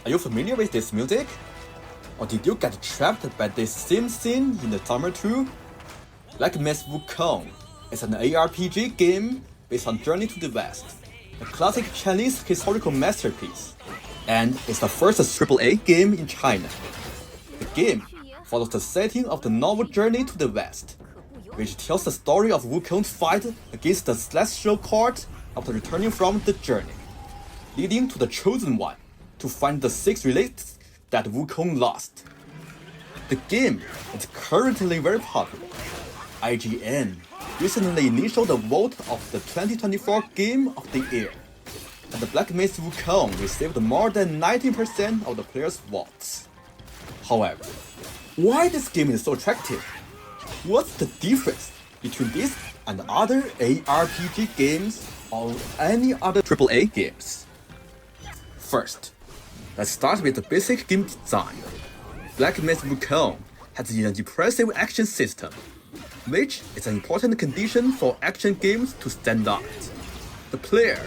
Are you familiar with this music? Or did you get trapped by this same scene in the summer too? Black Myth Wukong is an ARPG game based on Journey to the West, a classic Chinese historical masterpiece, and is the first AAA game in China. The game follows the setting of the novel Journey to the West, which tells the story of Wukong's fight against the Celestial Court after returning from the journey, leading to the Chosen One to find the 6 relics that Wukong lost. The game is currently very popular. IGN recently initiated the vote of the 2024 Game of the Year, and the Black Myth Wukong received more than 90% of the players' votes. However, why this game is so attractive? What's the difference between this and other ARPG games or any other AAA games? First, let's start with the basic game design. Black Myth Wukong has an impressive action system, which is an important condition for action games to stand out. The player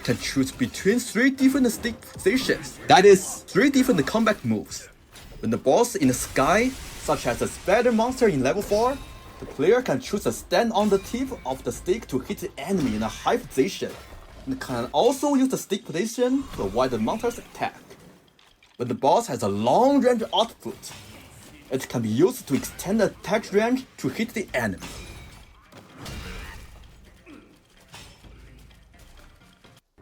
can choose between 3 different stick positions, that is, 3 different combat moves. When the boss in the sky, such as the spider monster in level 4, the player can choose to stand on the tip of the stick to hit the enemy in a high position, and can also use the stick position to avoid the monster's attack. When the boss has a long range output, it can be used to extend the attack range to hit the enemy.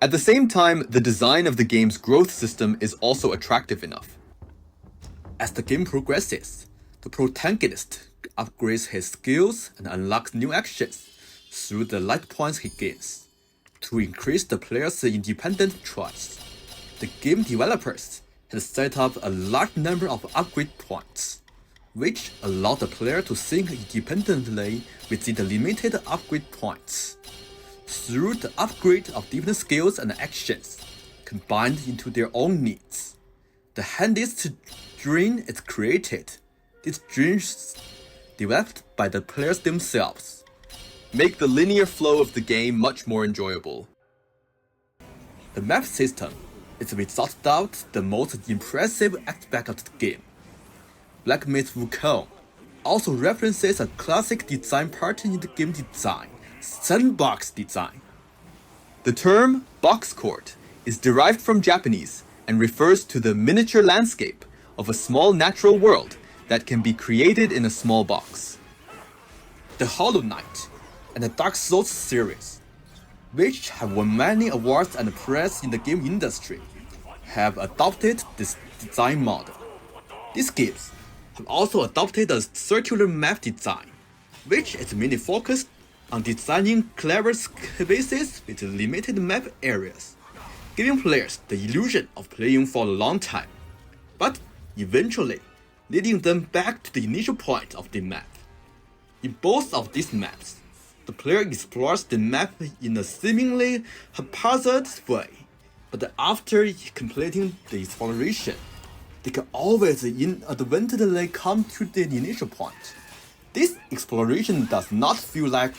At the same time, the design of the game's growth system is also attractive enough. As the game progresses, the protagonist upgrades his skills and unlocks new actions through the light points he gains. To increase the player's independent choice, the game developers have set up a large number of upgrade points, which allow the player to think independently within the limited upgrade points. Through the upgrade of different skills and actions, combined into their own needs, the handiest string is created. These strings, developed by the players themselves, make the linear flow of the game much more enjoyable. The map system is without doubt the most impressive aspect of the game. Black Myth Wukong also references a classic design pattern in the game design, sandbox design. The term box court is derived from Japanese and refers to the miniature landscape of a small natural world that can be created in a small box. The Hollow Knight and the Dark Souls series, which have won many awards and praise in the game industry, have adopted this design model. These games have also adopted a circular map design, which is mainly focused on designing clever spaces with limited map areas, giving players the illusion of playing for a long time, but eventually leading them back to the initial point of the map. In both of these maps, the player explores the map in a seemingly haphazard way, but after completing the exploration, they can always inadvertently come to the initial point. This exploration does not feel like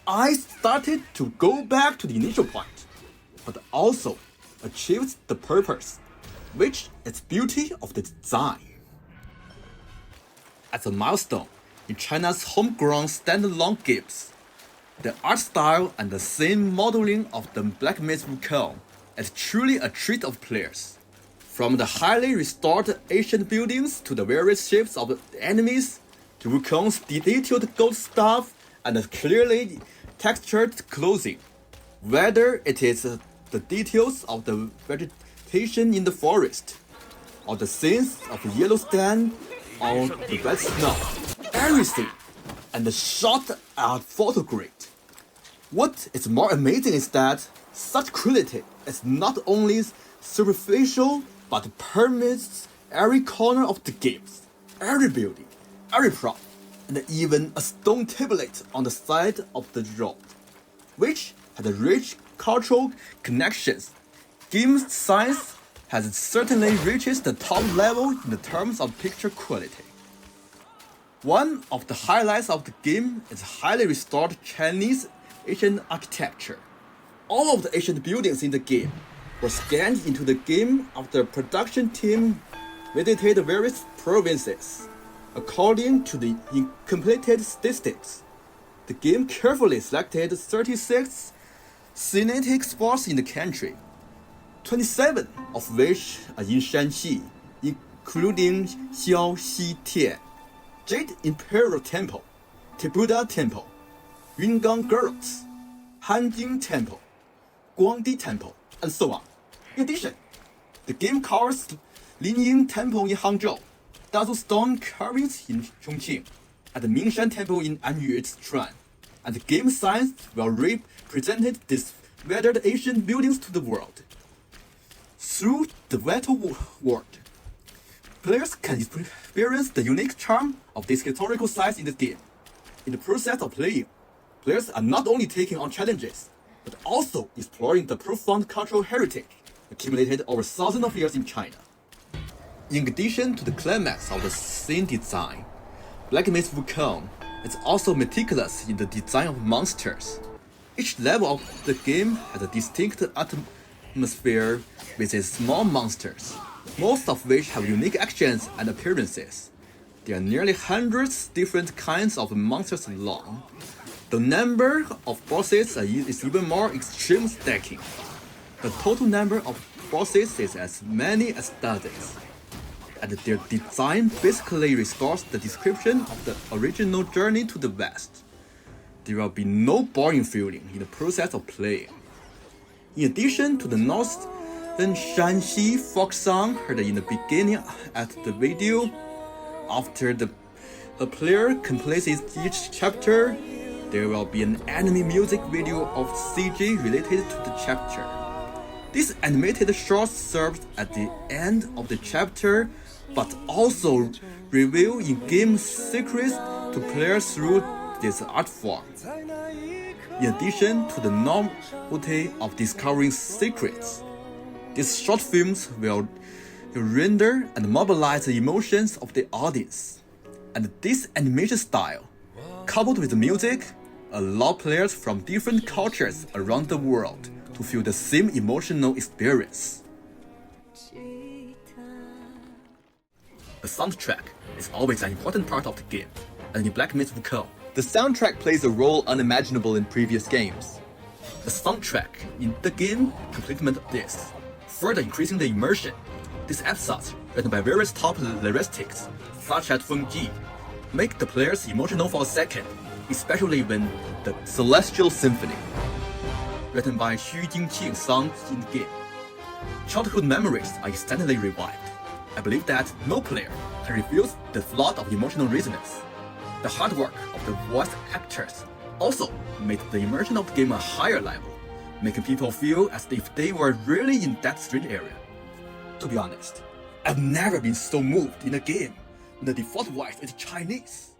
I started to go back to the initial point, but also achieves the purpose, which is beauty of the design. As a milestone in China's homegrown standalone games, the art style and the scene modeling of the Black Myth Wukong is truly a treat of players. From the highly restored ancient buildings to the various shapes of the enemies, to Wukong's detailed gold staff and the clearly textured clothing, whether it is the details of the vegetation in the forest, or the scenes of yellow sand on the red snow, everything and the shot are photographed. What is more amazing is that such quality is not only superficial but permeates every corner of the games, every building, every prop, and even a stone tablet on the side of the road, which has rich cultural connections. Game science has certainly reached the top level in the terms of picture quality. One of the highlights of the game is highly restored Chinese ancient architecture. All of the ancient buildings in the game were scanned into the game after the production team visited various provinces. According to the completed statistics, the game carefully selected 36 scenic spots in the country, 27 of which are in Shanxi, including Xiaoxi Tian, Jade Imperial Temple, Tibuda Temple, Yungang Girls, Hanjing Temple, Guangdi Temple, and so on. In addition, the game covers Linying Temple in Hangzhou, Dazu Stone carvings in Chongqing, and the Mingshan Temple in Anyu, Sichuan. And the game science will represent these weathered ancient buildings to the world. Through the vital world, players can experience the unique charm of this historical sites in the game. In the process of playing, players are not only taking on challenges, but also exploring the profound cultural heritage accumulated over thousands of years in China. In addition to the climax of the scene design, Black Myth Wukong is also meticulous in the design of monsters. Each level of the game has a distinct atmosphere with its small monsters, most of which have unique actions and appearances. There are nearly hundreds different kinds of monsters alone. The number of bosses is even more extreme stacking. The total number of bosses is as many as dozens, and their design basically restores the description of the original Journey to the West. There will be no boring feeling in the process of playing. In addition to the northern Shanxi folk song heard in the beginning at the video, after the player completes each chapter, there will be an anime music video of CG related to the chapter. This animated short serves at the end of the chapter, but also reveal in-game secrets to players through this art form. In addition to the novelty of discovering secrets, these short films will render and mobilize the emotions of the audience. And this animation style, coupled with the music, allow players from different cultures around the world to feel the same emotional experience. The soundtrack is always an important part of the game, and in Black Myth Wukong, The soundtrack plays a role unimaginable in previous games. the soundtrack in the game complements this, further increasing the immersion. These episodes, written by various top lyristics, such as Feng Ji, make the players emotional for a second, especially when the Celestial Symphony. written by Xu Jingqing songs in the game. Childhood memories are instantly revived. I believe that no player can refuse the flood of emotional resonance. The hard work of the voice actors also made the immersion of the game a higher level, making people feel as if they were really in that street area. To be honest, I've never been so moved in a game when the default voice is Chinese.